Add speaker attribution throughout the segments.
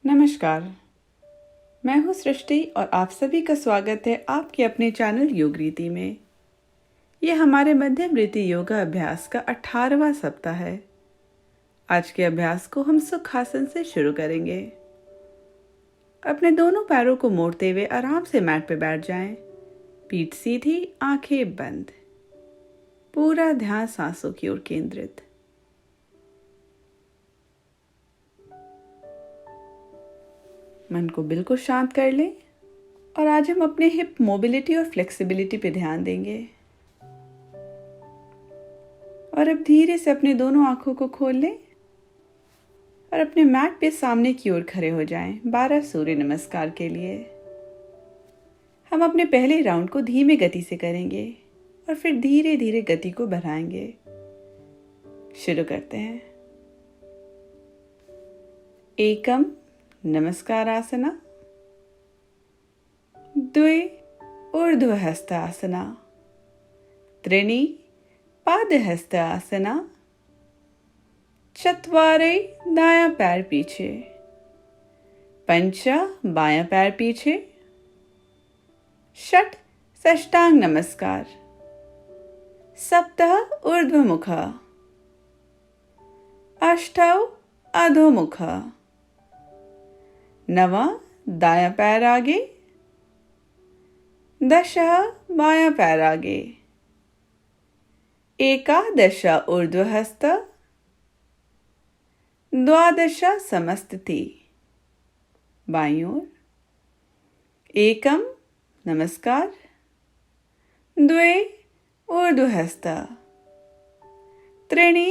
Speaker 1: नमस्कार। मैं हूँ सृष्टि और आप सभी का स्वागत है आपके अपने चैनल योग रीति में। ये हमारे मध्यम रीति योगा अभ्यास का 18वां सप्ताह है। आज के अभ्यास को हम सुखासन से शुरू करेंगे। अपने दोनों पैरों को मोड़ते हुए आराम से मैट पर बैठ जाएं। पीठ सीधी, आंखें बंद। पूरा ध्यान सांसों की ओर केंद्रित। मन को बिल्कुल शांत कर लें और आज हम अपने हिप मोबिलिटी और फ्लेक्सिबिलिटी पे ध्यान देंगे। और अब धीरे से अपने दोनों आंखों को खोल लें और अपने मैट पे सामने की ओर खड़े हो जाएं 12 सूर्य नमस्कार के लिए। हम अपने पहले राउंड को धीमे गति से करेंगे और फिर धीरे धीरे गति को बढ़ाएंगे। शुरू करते हैं। एकम नमस्कार आसना, द्वे ऊर्ध्वहस्त आसना, त्रीणि पादहस्त आसना, चत्वारे दायां पैर पीछे, पंच बायां पैर पीछे, षट साष्टांग नमस्कार, सप्त ऊर्ध्वमुख, अष्टौ अधोमुख, नव दायां पैर आगे, 10 बायां पैर आगे, 11 ऊर्ध्वहस्त, 12 समस्थिति। बाईं ओर। एकम नमस्कार, द्वे ऊर्ध्वहस्त, त्रीणि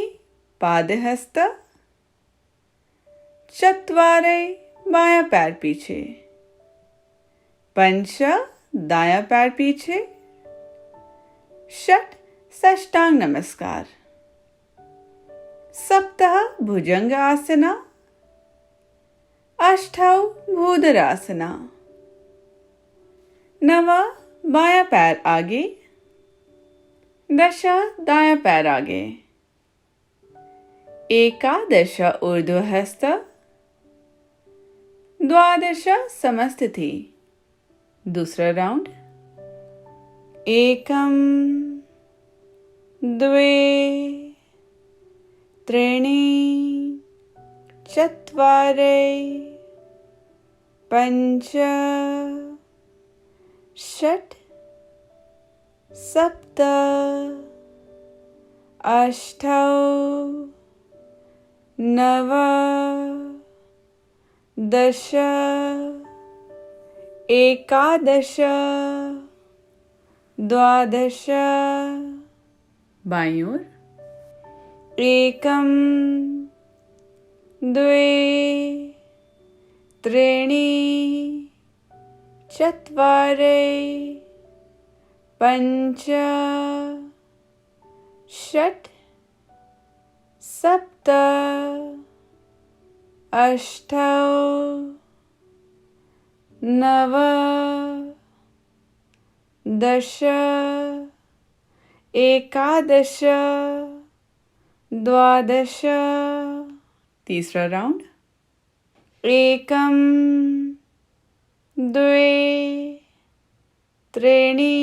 Speaker 1: पादहस्त, चत्वारे बायां पैर पीछे, पंच दायां पैर पीछे, षट साष्टांग नमस्कार, सप्त भुजंग आसना, अष्टौ भूधरासना, नव बायां पैर आगे, 10 दायां पैर आगे, 11 ऊर्ध्वहस्त, 12 समस्थिति। दूसरा राउंड। एकम, द्वे, त्रीणि, चत्वारे, पंच, षट, सप्त, अष्टौ, नव, 10, 11, 12। बाईं ओर। एकम, द्वे, त्रीणि, चत्वारे, पंच, षट, सप्त, अष्टौ, नव, 10, 11, 12। तीसरा राउंड। एकम, द्वे, त्रीणि,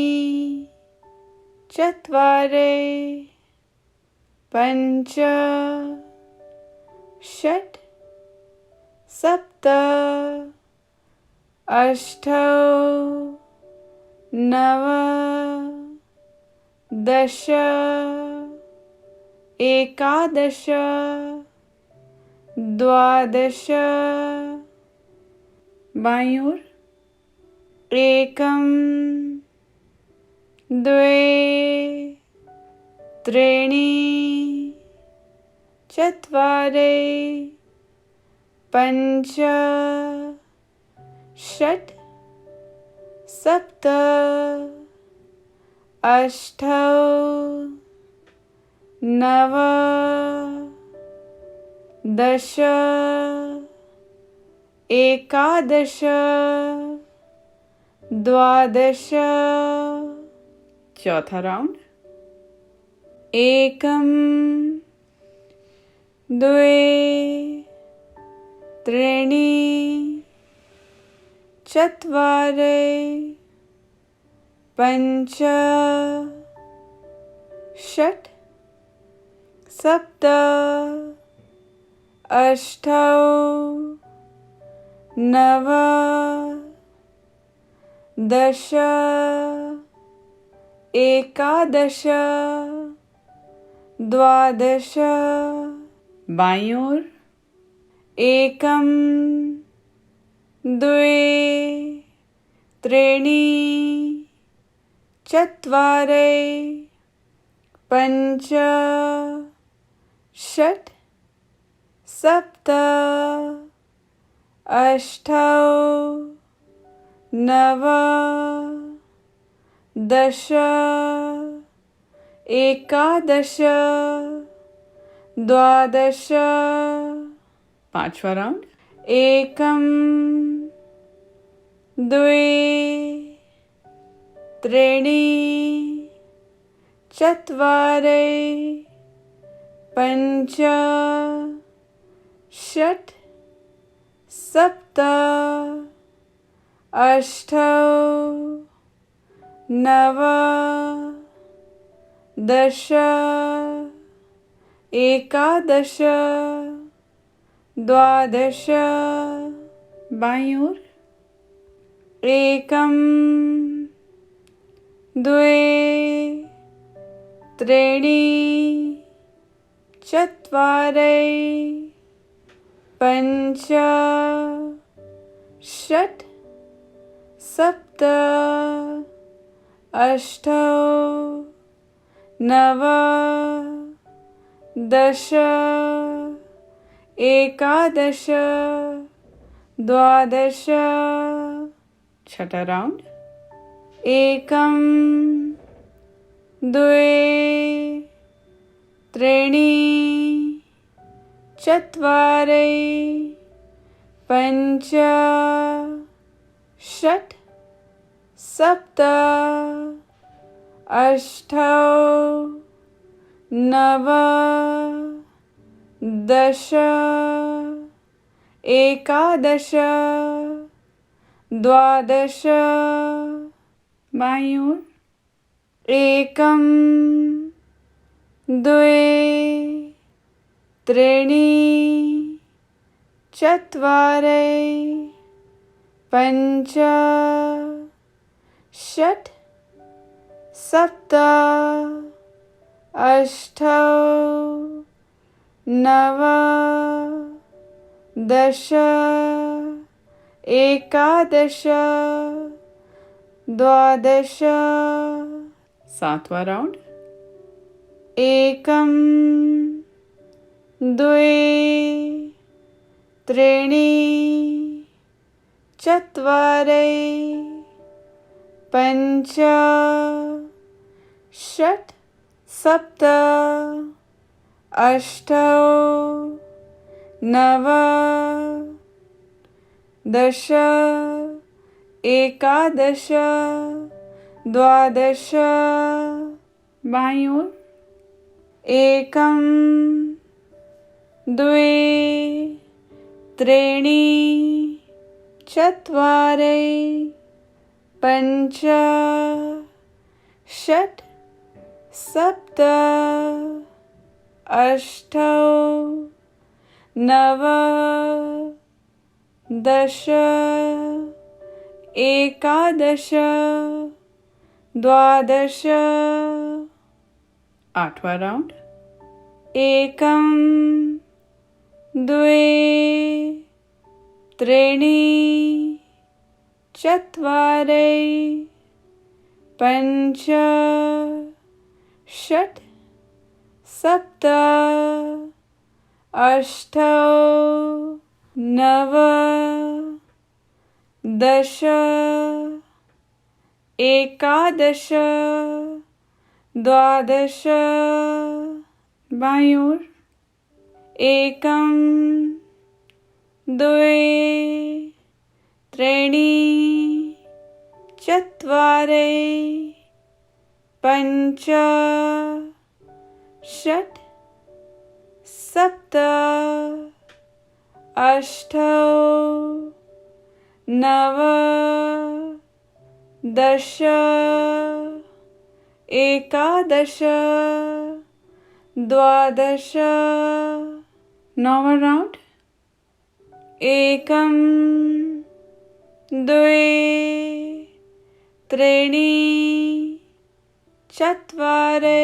Speaker 1: चत्वारे, पंच, षट, सप्त, अष्टौ, नव, 10, 11, 12। बाईं ओर। एकम, द्वे, त्रीणि, चत्वारे, पंच, षट, सप्त, अष्टौ, नव, 10, 11, 12। चौथा राउंड। एकम, द्वे, त्रीणि चत्वारि पञ्च षट् सप्त अष्टौ नव दश एकादश द्वादश बाईं ओर एकं द्वे त्रीणि चत्वारि पञ्च षट् सप्त अष्टौ नव दश एकादश द्वादश पांचवा राउंड एकं द्वे त्रीणि चत्वारि पञ्च षट् सप्त अष्टौ नव दश एकादश द्वादश बाईं ओर एकं द्वे त्रीणि चत्वारि पञ्च षट् सप्त अष्टौ नव दश एकादश द्वादश छठा राउंड एकं द्वे त्रीणि चत्वारि पञ्च षट् सप्त अष्टौ नव दश एकादश द्वादश बाईं ओर एकं द्वे त्रीणि चत्वारि पञ्च षट् सप्त अष्टौ नव दश एकादश द्वादश सातवां राउंड एकं द्वे त्रीणि चत्वारि पञ्च षट् सप्त अष्टौ नव दश एकादश द्वादश बाईं ओर एकं द्वे त्रीणि चत्वारि पञ्च षट् सप्त अष्टौ नव दश एकादश द्वादश आठवां राउंड एकं द्वे त्रीणि चत्वारि पञ्च षट् सप्त अष्टौ नव दश एकादश द्वादश बाईं ओर एकं द्वे त्रीणि चत्वारि पञ्च षट् सप्त अष्टौ नव दश एकादश द्वादश नॉर्मल राउंड एकं द्वे त्रीणि चत्वारि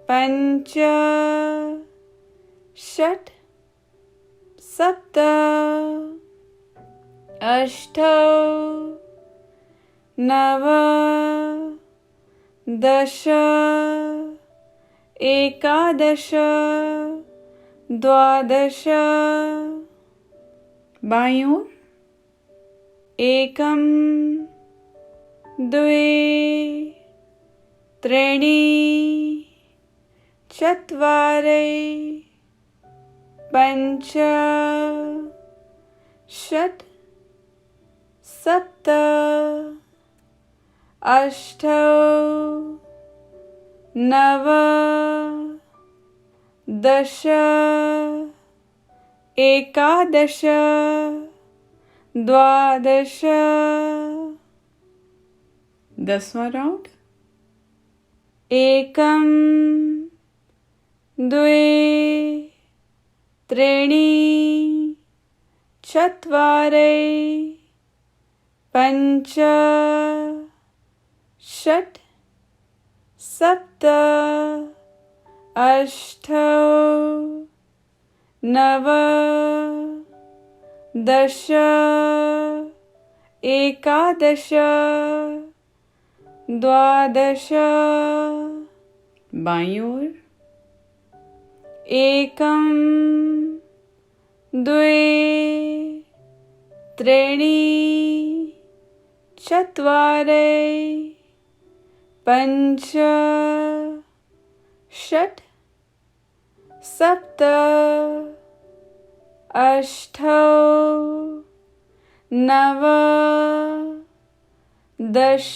Speaker 1: पञ्च षट् सप्त अष्टौ नव दश एकादश द्वादश बाईं ओर एकं द्वे त्रीणि चत्वारि पञ्च षट् सप्त अष्टौ नव दश एकादश द्वादश 10वां राउंड एकं द्वे त्रीणि चत्वारि पञ्च षट् सप्त अष्टौ नव दश एकादश द्वादश बाईं ओर एकं द्वे त्रीणि चत्वारि पञ्च षट् सप्त अष्टौ नव दश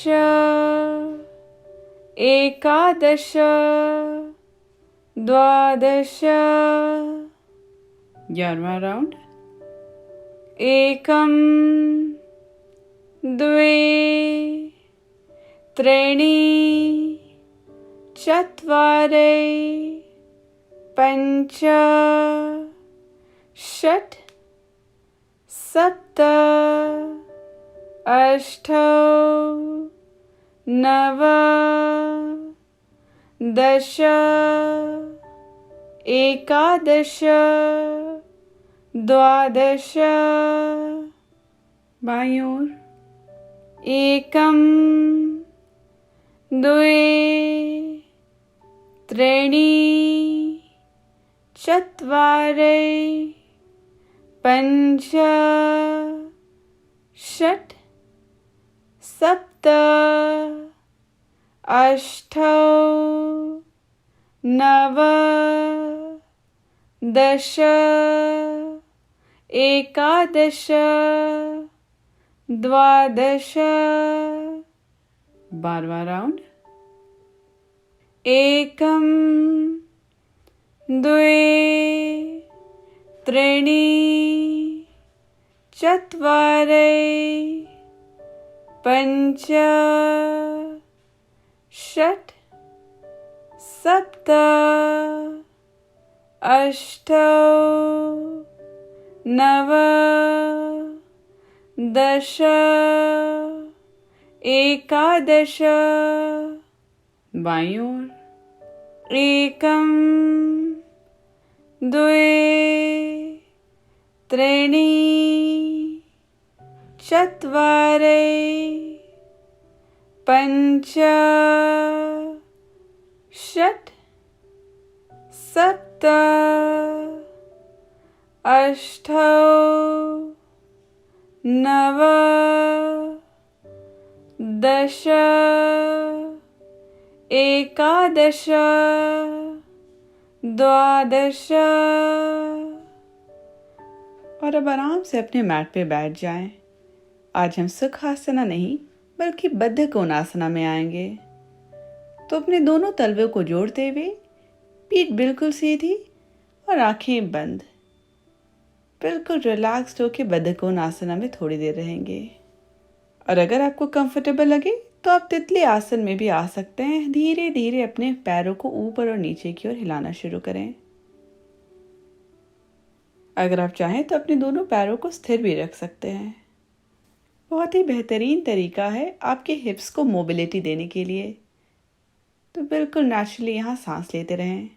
Speaker 1: एकादश द्वादश 11वां राउंड एकं द्वे त्रीणि चत्वारि पञ्च षट् सप्त अष्टौ नव दश एकादश द्वादश बाईं ओर एकं द्वे त्रीणि चत्वारि पञ्च षट् सप्त अष्टौ नव दश एकादश द्वादश 12वां राउंड एकं द्वे त्रीणि चत्वारि पञ्च षट् सप्त अष्टौ नव दश एकादश बाईं ओर एकं द्वे त्रीणि चत्वारि पञ्च षट् सप्त अष्टौ नव दश एकादश द्वादश। और अब आराम से अपने मैट पे बैठ जाएं। आज हम सुखासना नहीं बल्कि बद्ध कोणासना में आएंगे। तो अपने दोनों तलवों को जोड़ते हुए पीठ बिल्कुल सीधी और आंखें बंद। बिल्कुल रिलैक्स्ड होकर बद्धकोण आसना में थोड़ी देर रहेंगे। और अगर आपको कंफर्टेबल लगे तो आप तितली आसन में भी आ सकते हैं। धीरे धीरे अपने पैरों को ऊपर और नीचे की ओर हिलाना शुरू करें। अगर आप चाहें तो अपने दोनों पैरों को स्थिर भी रख सकते हैं। बहुत ही बेहतरीन तरीका है आपके हिप्स को मोबिलिटी देने के लिए। तो बिल्कुल नेचुरली यहाँ सांस लेते रहें।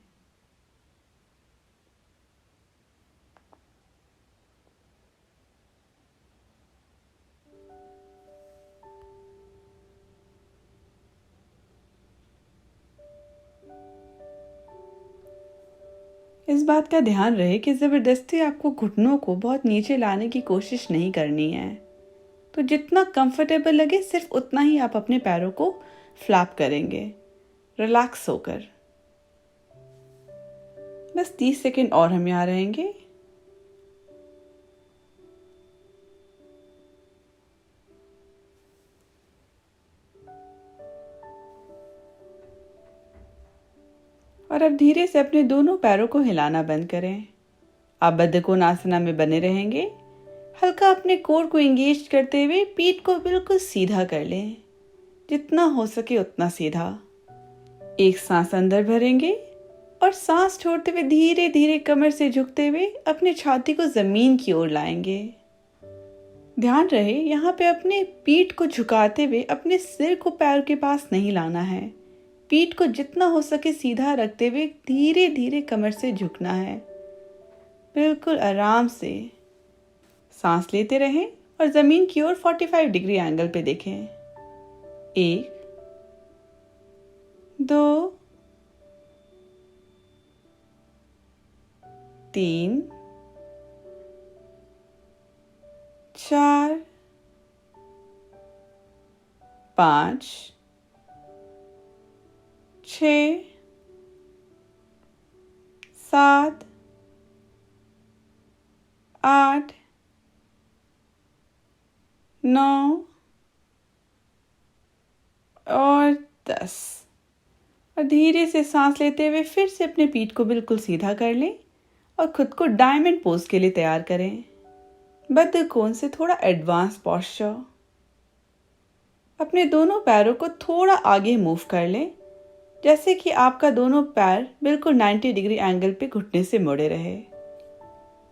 Speaker 1: इस बात का ध्यान रहे कि ज़बरदस्ती आपको घुटनों को बहुत नीचे लाने की कोशिश नहीं करनी है। तो जितना कंफर्टेबल लगे सिर्फ उतना ही आप अपने पैरों को फ्लैप करेंगे, रिलैक्स होकर। बस 30 सेकंड और हम यहाँ रहेंगे। और अब धीरे से अपने दोनों पैरों को हिलाना बंद करें। आप बद्धकोण आसना में बने रहेंगे। हल्का अपने कोर को एंगेज करते हुए पीठ को बिल्कुल सीधा कर लें, जितना हो सके उतना सीधा। एक सांस अंदर भरेंगे और सांस छोड़ते हुए धीरे धीरे कमर से झुकते हुए अपने छाती को जमीन की ओर लाएंगे। ध्यान रहे यहाँ पे अपने पीठ को झुकाते हुए अपने सिर को पैर के पास नहीं लाना है। पीठ को जितना हो सके सीधा रखते हुए धीरे धीरे कमर से झुकना है। बिल्कुल आराम से सांस लेते रहें और जमीन की ओर 45 डिग्री एंगल पे देखें। 1, 2, 3, 4, 5, 6, 7, 8, 9 और 10। और धीरे से सांस लेते हुए फिर से अपने पीठ को बिल्कुल सीधा कर लें और खुद को डायमंड पोज के लिए तैयार करें। बद्धकोण से थोड़ा एडवांस पोस्चर। अपने दोनों पैरों को थोड़ा आगे मूव कर लें, जैसे कि आपका दोनों पैर बिल्कुल 90 डिग्री एंगल पे घुटने से मुड़े रहे।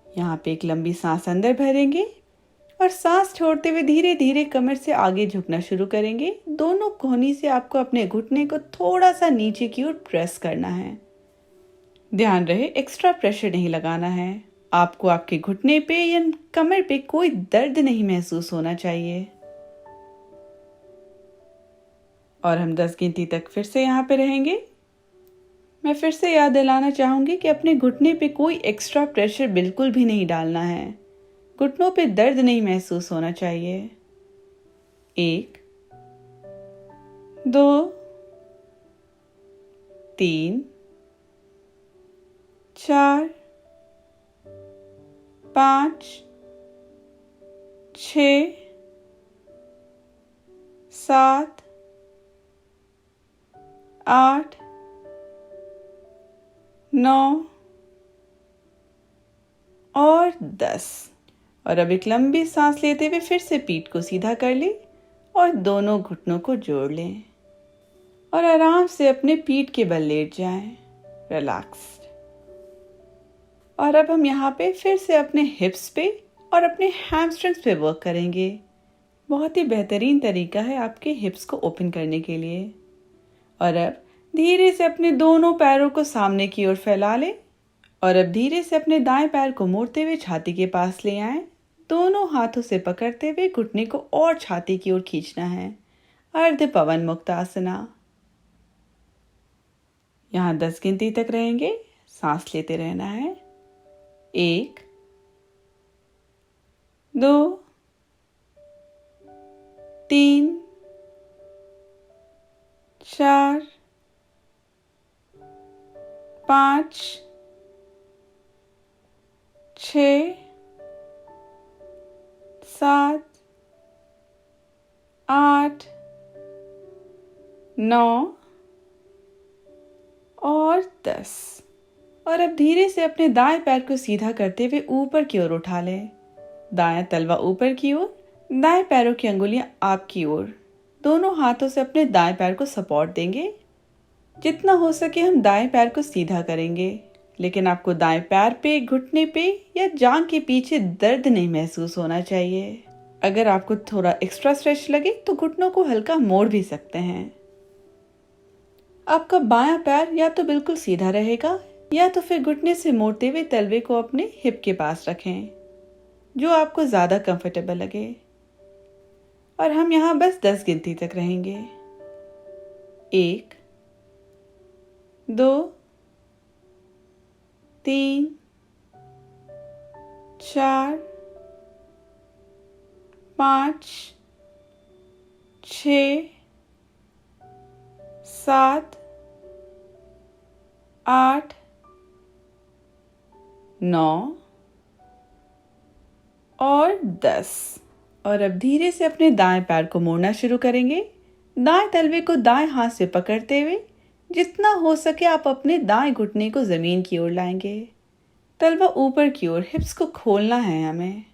Speaker 1: यहाँ पे एक लंबी सांस अंदर भरेंगे और सांस छोड़ते हुए धीरे धीरे कमर से आगे झुकना शुरू करेंगे। दोनों कोहनी से आपको अपने घुटने को थोड़ा सा नीचे की ओर प्रेस करना है। ध्यान रहे एक्स्ट्रा प्रेशर नहीं लगाना है। आपको आपके घुटने पे या कमर पे कोई दर्द नहीं महसूस होना चाहिए। और हम 10 गिनती तक फिर से यहाँ पे रहेंगे। मैं फिर से याद दिलाना चाहूंगी कि अपने घुटने पे कोई एक्स्ट्रा प्रेशर बिल्कुल भी नहीं डालना है। घुटनों पे दर्द नहीं महसूस होना चाहिए। 1, 2, 3, 4, 5, 6, 7, 8, 9 और 10। और अब एक लंबी सांस लेते हुए फिर से पीठ को सीधा कर लें और दोनों घुटनों को जोड़ लें और आराम से अपने पीठ के बल लेट जाएं, रिलैक्स्ड। और अब हम यहाँ पे फिर से अपने हिप्स पे और अपने हैमस्ट्रिंग्स पे वर्क करेंगे। बहुत ही बेहतरीन तरीका है आपके हिप्स को ओपन करने के लिए। और अब धीरे से अपने दोनों पैरों को सामने की ओर फैला लें और अब धीरे से अपने दाएं पैर को मोड़ते हुए छाती के पास ले आएं। दोनों हाथों से पकड़ते हुए घुटने को और छाती की ओर खींचना है। अर्ध पवन मुक्त आसना। यहाँ 10 गिनती तक रहेंगे। सांस लेते रहना है। 1, 2, 3, 4, 5, 6, 7, 8, 9 और 10। और अब धीरे से अपने दाएं पैर को सीधा करते हुए ऊपर की ओर उठा लें। दायां तलवा ऊपर की ओर, दाएं पैरों की अंगुलियां आपकी ओर। दोनों हाथों से अपने दाएं पैर को सपोर्ट देंगे। जितना हो सके हम दाएं पैर को सीधा करेंगे, लेकिन आपको दाएं पैर पे, घुटने पे या जांघ के पीछे दर्द नहीं महसूस होना चाहिए। अगर आपको थोड़ा एक्स्ट्रा स्ट्रेच लगे तो घुटनों को हल्का मोड़ भी सकते हैं। आपका बायां पैर या तो बिल्कुल सीधा रहेगा या तो फिर घुटने से मोड़ते हुए तलवे को अपने हिप के पास रखें, जो आपको ज्यादा कंफर्टेबल लगे। और हम यहाँ बस 10 गिनती तक रहेंगे। 1, 2, 3, 4, 5, 6, 7, 8, 9 और 10। और अब धीरे से अपने दाएं पैर को मोड़ना शुरू करेंगे। दाएं तलवे को दाएं हाथ से पकड़ते हुए जितना हो सके आप अपने दाएं घुटने को जमीन की ओर लाएंगे। तलवा ऊपर की ओर, हिप्स को खोलना है हमें।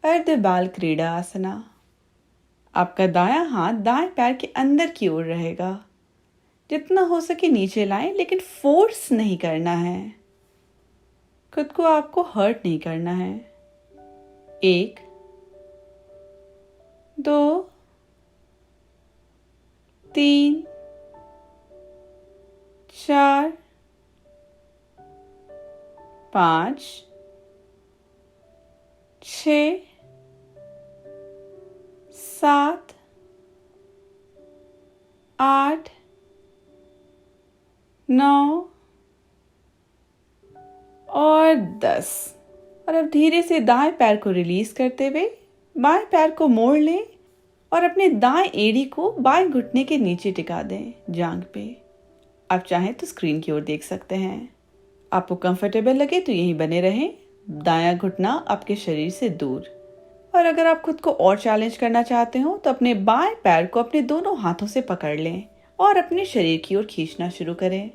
Speaker 1: अर्ध बाल क्रीड़ा आसना। आपका दायां हाथ दाएं पैर के अंदर की ओर रहेगा। जितना हो सके नीचे लाएं, लेकिन फोर्स नहीं करना है। खुद को आपको हर्ट नहीं करना है। 1, 2, 3, 4, 5, 6, 7, 8, 9 और 10। और अब धीरे से दाएं पैर को रिलीज करते हुए बाएं पैर को मोड़ लें और अपने दाएं एड़ी को बाएं घुटने के नीचे टिका दें, जांघ पे। आप चाहें तो स्क्रीन की ओर देख सकते हैं। आपको कंफर्टेबल लगे तो यहीं बने रहें, दायां घुटना आपके शरीर से दूर। और अगर आप खुद को और चैलेंज करना चाहते हो तो अपने बाएं पैर को अपने दोनों हाथों से पकड़ लें और अपने शरीर की ओर खींचना शुरू करें।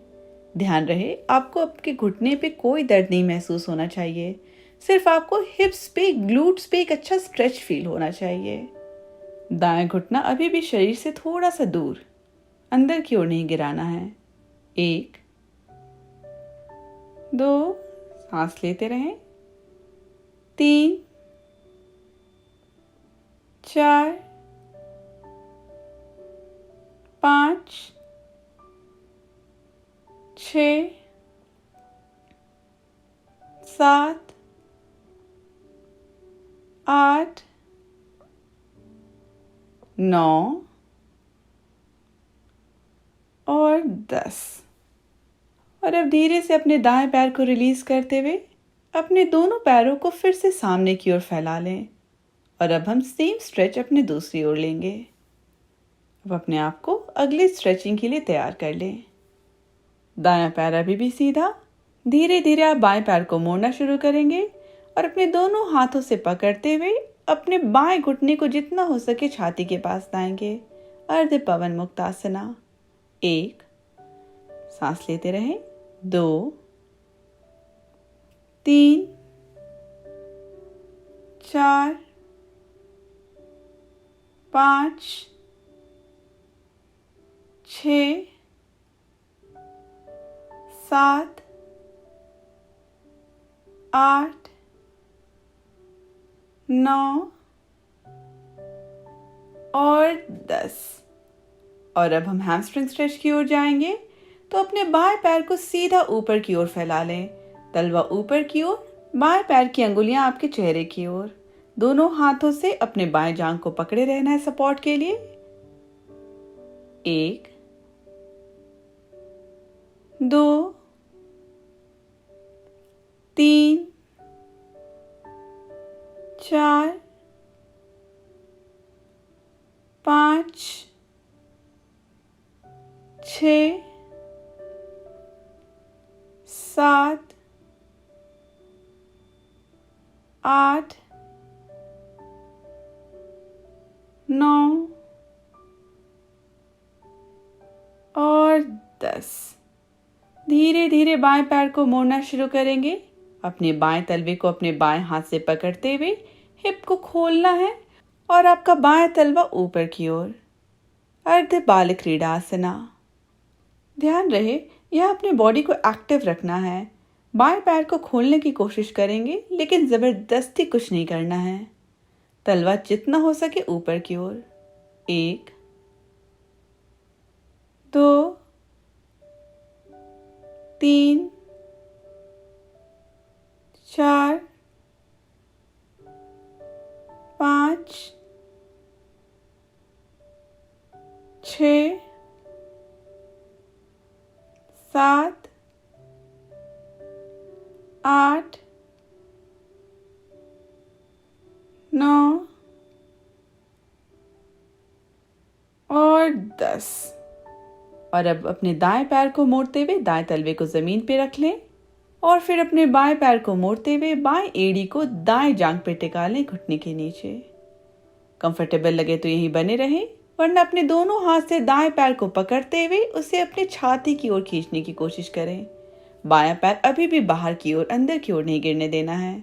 Speaker 1: ध्यान रहे, आपको आपके घुटने पे कोई दर्द नहीं महसूस होना चाहिए। सिर्फ आपको हिप्स पे, ग्लूट्स पे एक अच्छा स्ट्रेच फील होना चाहिए। दायां घुटना अभी भी शरीर से थोड़ा सा दूर, अंदर की ओर नहीं गिराना है। 1, 2, सांस लेते रहें। 3, 4, 5, 6, 7, 8, 9 और 10। और अब धीरे से अपने दाएं पैर को रिलीज करते हुए अपने दोनों पैरों को फिर से सामने की ओर फैला लें। और अब हम सेम स्ट्रेच अपने दूसरी ओर लेंगे। अब अपने आप को अगली स्ट्रेचिंग के लिए तैयार कर लें। दायां पैर अभी भी सीधा। धीरे धीरे आप बाएं पैर को मोड़ना शुरू करेंगे और अपने दोनों हाथों से पकड़ते हुए अपने बाएं घुटने को जितना हो सके छाती के पास लाएंगे। अर्ध पवन मुक्तासना। 1, सांस लेते रहें। 2, 3, 4, 5, 6, 7, 8, 9 और 10। और अब हम हैमस्ट्रिंग स्ट्रेच की ओर जाएंगे, तो अपने बाएं पैर को सीधा ऊपर की ओर फैला लें। तलवा ऊपर की ओर, बाएं पैर की अंगुलियां आपके चेहरे की ओर। दोनों हाथों से अपने बाएं जांघ को पकड़े रहना है सपोर्ट के लिए। 1, 2, 3, 4, 5, 6, 7, 8, 9 और 10। धीरे धीरे धीरे बाएं पैर को मोड़ना शुरू करेंगे। अपने बाएं तलवे को अपने बाएं हाथ से पकड़ते हुए हिप को खोलना है और आपका बाएं तलवा ऊपर की ओर। अर्ध बाल क्रीड़ासना। ध्यान रहे यह अपने बॉडी को एक्टिव रखना है। बाएं पैर को खोलने की कोशिश करेंगे लेकिन जबरदस्ती कुछ नहीं करना है। तलवा जितना हो सके ऊपर की ओर। 1 2 3 4 5 6 7 8 9 और 10। और अब अपने दाएं पैर को मोड़ते हुए दाएं तलवे को जमीन पे रख लें और फिर अपने बाएं पैर को मोड़ते हुए बाएं एड़ी को दाएं जांघ पे टिका लें घुटने के नीचे। कंफर्टेबल लगे तो यहीं बने रहें, वरना अपने दोनों हाथ से दाएं पैर को पकड़ते हुए उसे अपनी छाती की ओर खींचने की कोशिश करें। बायां पैर अभी भी बाहर की ओर, अंदर की ओर नहीं गिरने देना है।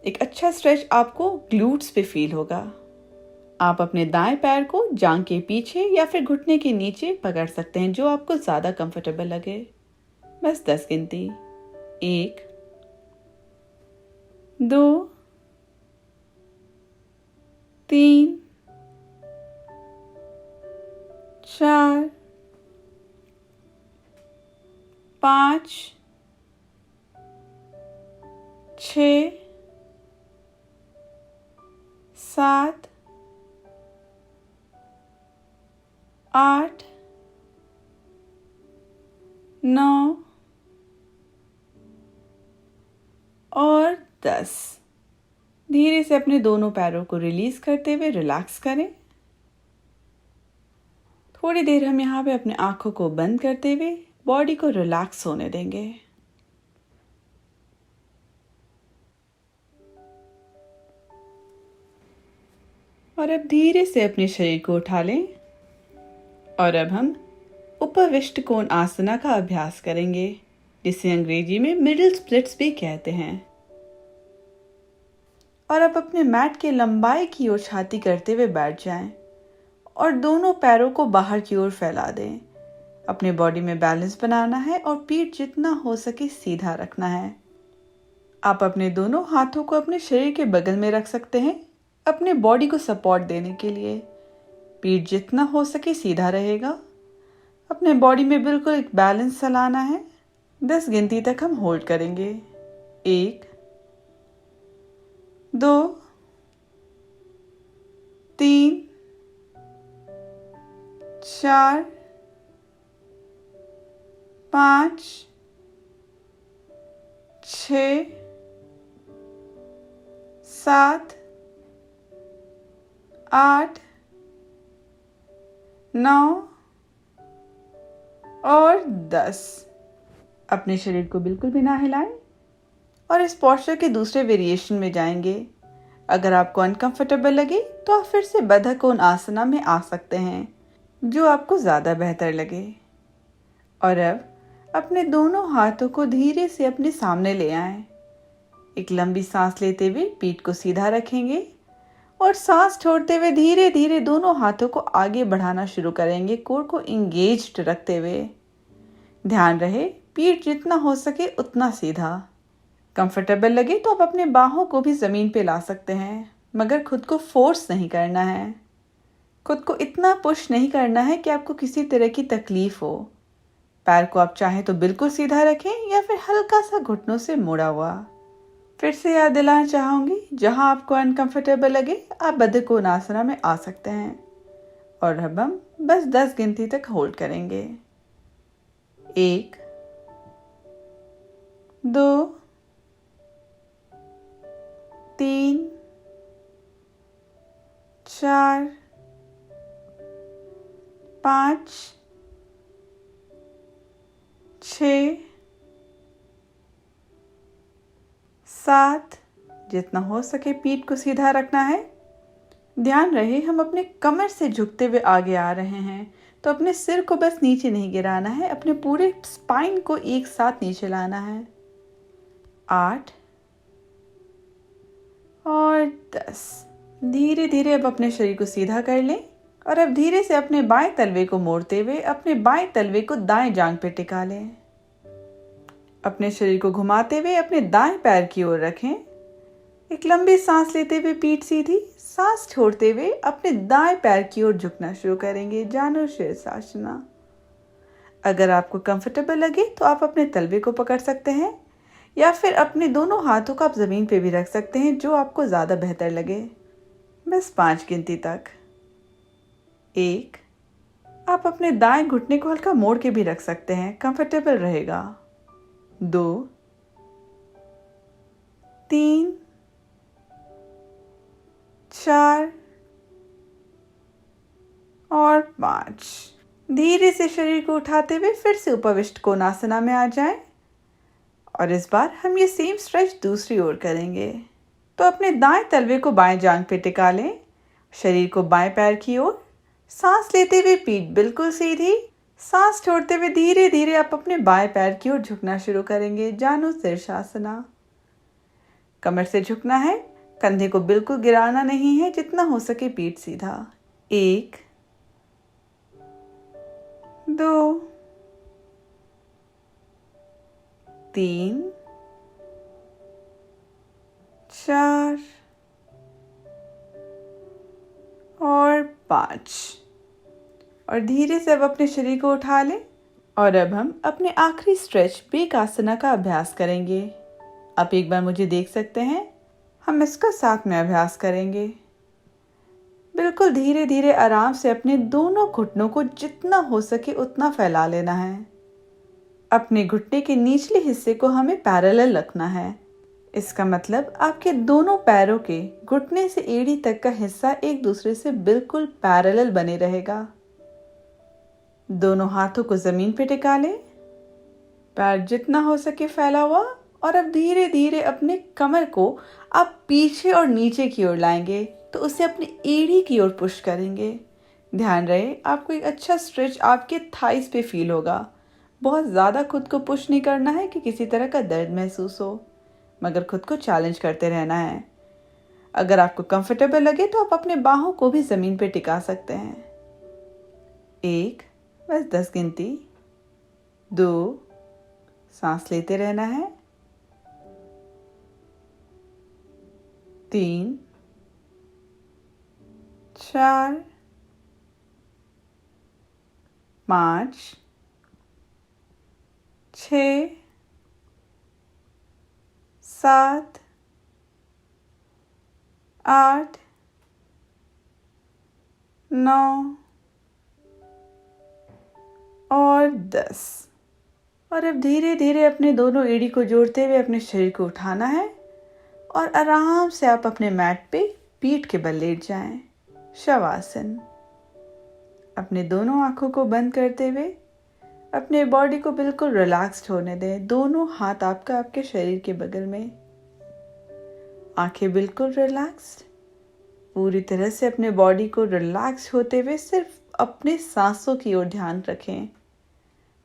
Speaker 1: एक अच्छा स्ट्रेच आपको ग्लूट्स पे फील होगा। आप अपने दाएं पैर को जांघ के पीछे या फिर घुटने के नीचे पकड़ सकते हैं, जो आपको ज्यादा कंफर्टेबल लगे। बस 10 गिनती। 1 2 3 4 5 6 7 8 9 और 10। धीरे से अपने दोनों पैरों को रिलीज करते हुए रिलैक्स करें। थोड़ी देर हम यहाँ पे अपने आंखों को बंद करते हुए बॉडी को रिलैक्स होने देंगे। और अब धीरे से अपने शरीर को उठा लें और अब हम उपविष्ट कोण आसना का अभ्यास करेंगे, जिसे अंग्रेजी में मिडिल स्प्लिट्स भी कहते हैं। और अब अपने मैट के लंबाई की ओर छाती करते हुए बैठ जाएं और दोनों पैरों को बाहर की ओर फैला दें। अपने बॉडी में बैलेंस बनाना है और पीठ जितना हो सके सीधा रखना है। आप अपने दोनों हाथों को अपने शरीर के बगल में रख सकते हैं अपने बॉडी को सपोर्ट देने के लिए। पीठ जितना हो सके सीधा रहेगा। अपने बॉडी में बिल्कुल एक बैलेंस लाना है। 10 गिनती तक हम होल्ड करेंगे। 1 2 3 4 5 6 7 8 9 और 10। अपने शरीर को बिल्कुल भी ना हिलाएं और इस पोस्चर के दूसरे वेरिएशन में जाएंगे। अगर आपको अनकंफर्टेबल लगे तो आप फिर से बद्ध कोण आसना में आ सकते हैं, जो आपको ज़्यादा बेहतर लगे। और अब अपने दोनों हाथों को धीरे से अपने सामने ले आएं। एक लंबी सांस लेते हुए पीठ को सीधा रखेंगे और सांस छोड़ते हुए धीरे धीरे दोनों हाथों को आगे बढ़ाना शुरू करेंगे, कोर को इंगेज्ड रखते हुए। ध्यान रहे पीठ जितना हो सके उतना सीधा। कंफर्टेबल लगे तो आप अपने बाहों को भी जमीन पे ला सकते हैं, मगर खुद को फोर्स नहीं करना है। खुद को इतना पुश नहीं करना है कि आपको किसी तरह की तकलीफ हो। पैर को आप चाहें तो बिल्कुल सीधा रखें या फिर हल्का सा घुटनों से मुड़ा हुआ। फिर से याद दिलाना चाहूंगी, जहां आपको अनकंफर्टेबल लगे आप बद्ध कोण आसना में आ सकते हैं। और अब हम बस 10 गिनती तक होल्ड करेंगे। 1 2 3 4 5 6 7। जितना हो सके पीठ को सीधा रखना है। ध्यान रहे हम अपने कमर से झुकते हुए आगे आ रहे हैं, तो अपने सिर को बस नीचे नहीं गिराना है, अपने पूरे स्पाइन को एक साथ नीचे लाना है। 8 और 10। धीरे धीरे अब अपने शरीर को सीधा कर लें और अब धीरे से अपने बाएं तलवे को मोड़ते हुए अपने बाएं तलवे को दाएं जांघ पे टिका लें। अपने शरीर को घुमाते हुए अपने दाएं पैर की ओर रखें। एक लंबी सांस लेते हुए पीठ सीधी, सांस छोड़ते हुए अपने दाएं पैर की ओर झुकना शुरू करेंगे, जानु शीर्षासना। अगर आपको कंफर्टेबल लगे तो आप अपने तलवे को पकड़ सकते हैं या फिर अपने दोनों हाथों को आप जमीन पे भी रख सकते हैं, जो आपको ज़्यादा बेहतर लगे। बस 5 गिनती तक। 1। आप अपने दाएं घुटने को हल्का मोड़ के भी रख सकते हैं, कंफर्टेबल रहेगा। 2 3 4 और 5। धीरे से शरीर को उठाते हुए फिर से उपविष्ट कोणासना में आ जाएं और इस बार हम ये सेम स्ट्रेच दूसरी ओर करेंगे। तो अपने दाएं तलवे को बाएं जांघ पे टिका लें, शरीर को बाएं पैर की ओर, सांस लेते हुए पीठ बिल्कुल सीधी, सांस छोड़ते हुए धीरे धीरे आप अपने बाएं पैर की ओर झुकना शुरू करेंगे, जानु शीर्षासना। कमर से झुकना है, कंधे को बिल्कुल गिराना नहीं है, जितना हो सके पीठ सीधा। 1 2 3 4 और 5। और धीरे से अब अपने शरीर को उठा लें और अब हम अपने आखिरी स्ट्रेच बेकासना का अभ्यास करेंगे। आप एक बार मुझे देख सकते हैं, हम इसका साथ में अभ्यास करेंगे। बिल्कुल धीरे धीरे आराम से अपने दोनों घुटनों को जितना हो सके उतना फैला लेना है। अपने घुटने के निचले हिस्से को हमें पैरेलल रखना है। इसका मतलब आपके दोनों पैरों के घुटने से एड़ी तक का हिस्सा एक दूसरे से बिल्कुल पैरेलल बने रहेगा। दोनों हाथों को जमीन पे टिका लें, पैर जितना हो सके फैला हुआ, और अब धीरे धीरे अपने कमर को आप पीछे और नीचे की ओर लाएंगे, तो उसे अपनी एड़ी की ओर पुश करेंगे। ध्यान रहे आपको एक अच्छा स्ट्रेच आपके थाइस पे फील होगा। बहुत ज़्यादा खुद को पुश नहीं करना है कि किसी तरह का दर्द महसूस हो, मगर खुद को चैलेंज करते रहना है। अगर आपको कंफर्टेबल लगे तो आप अपने बाहों को भी ज़मीन पे टिका सकते हैं। 1, बस 10 गिनती। 2, सांस लेते रहना है। 3 4 5 6 7 8 9 और 10। और अब धीरे धीरे अपने दोनों एड़ी को जोड़ते हुए अपने शरीर को उठाना है और आराम से आप अपने मैट पे पीठ के बल लेट जाएं, शवासन। अपने दोनों आंखों को बंद करते हुए अपने बॉडी को बिल्कुल रिलैक्स्ड होने दें। दोनों हाथ आपके शरीर के बगल में, आंखें बिल्कुल रिलैक्स्ड। पूरी तरह से अपने बॉडी को रिलैक्स होते हुए सिर्फ अपने सांसों की ओर ध्यान रखें।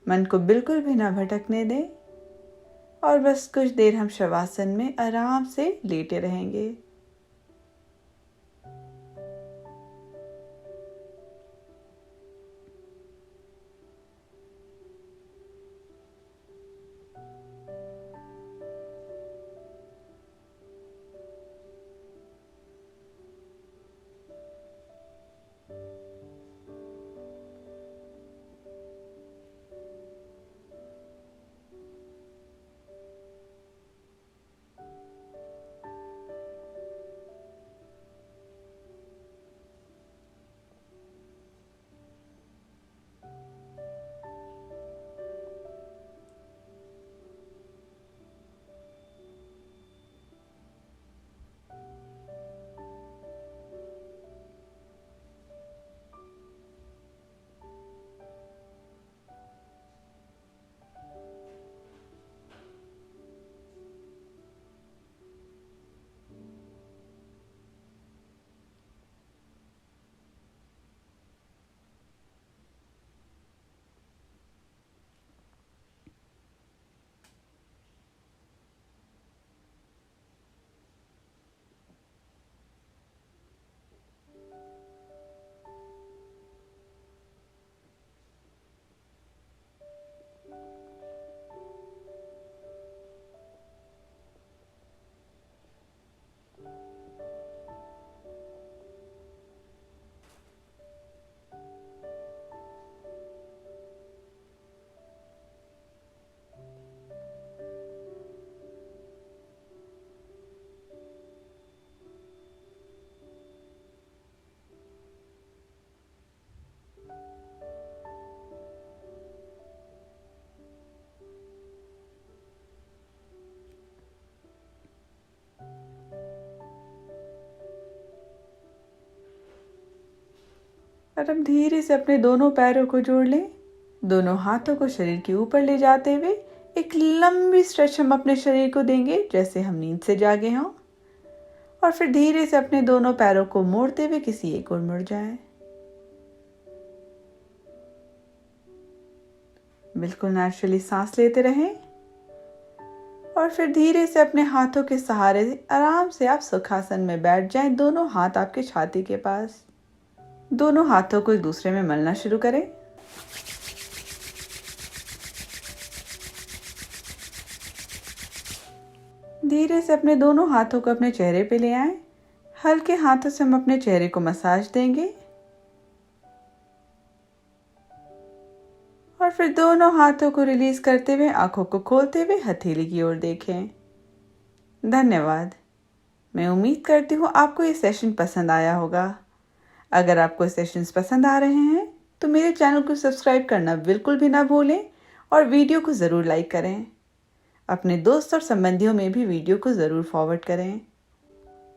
Speaker 1: मन को बिल्कुल भी ना भटकने दें और बस कुछ देर हम शवासन में आराम से लेटे रहेंगे। और अब धीरे से अपने दोनों पैरों को जोड़ लें। दोनों हाथों को शरीर के ऊपर ले जाते हुए एक लंबी स्ट्रेच हम अपने शरीर को देंगे, जैसे हम नींद से जागे हों। और फिर धीरे से अपने दोनों पैरों को मोड़ते हुए किसी एक ओर मुड़ जाएं। बिल्कुल नेचुरली सांस लेते रहें और फिर धीरे से अपने हाथों के सहारे आराम से आप सुखासन में बैठ जाएं। दोनों हाथ आपके छाती के पास। दोनों हाथों को एक दूसरे में मलना शुरू करें। धीरे से अपने दोनों हाथों को अपने चेहरे पे ले आएं। हल्के हाथों से हम अपने चेहरे को मसाज देंगे और फिर दोनों हाथों को रिलीज करते हुए आंखों को खोलते हुए हथेली की ओर देखें। धन्यवाद। मैं उम्मीद करती हूँ आपको ये सेशन पसंद आया होगा। अगर आपको सेशंस पसंद आ रहे हैं तो मेरे चैनल को सब्सक्राइब करना बिल्कुल भी ना भूलें और वीडियो को ज़रूर लाइक करें। अपने दोस्त और संबंधियों में भी वीडियो को ज़रूर फॉरवर्ड करें।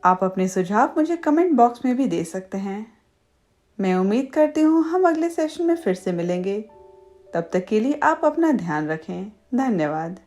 Speaker 1: आप अपने सुझाव मुझे कमेंट बॉक्स में भी दे सकते हैं। मैं उम्मीद करती हूँ हम अगले सेशन में फिर से मिलेंगे। तब तक के लिए आप अपना ध्यान रखें। धन्यवाद।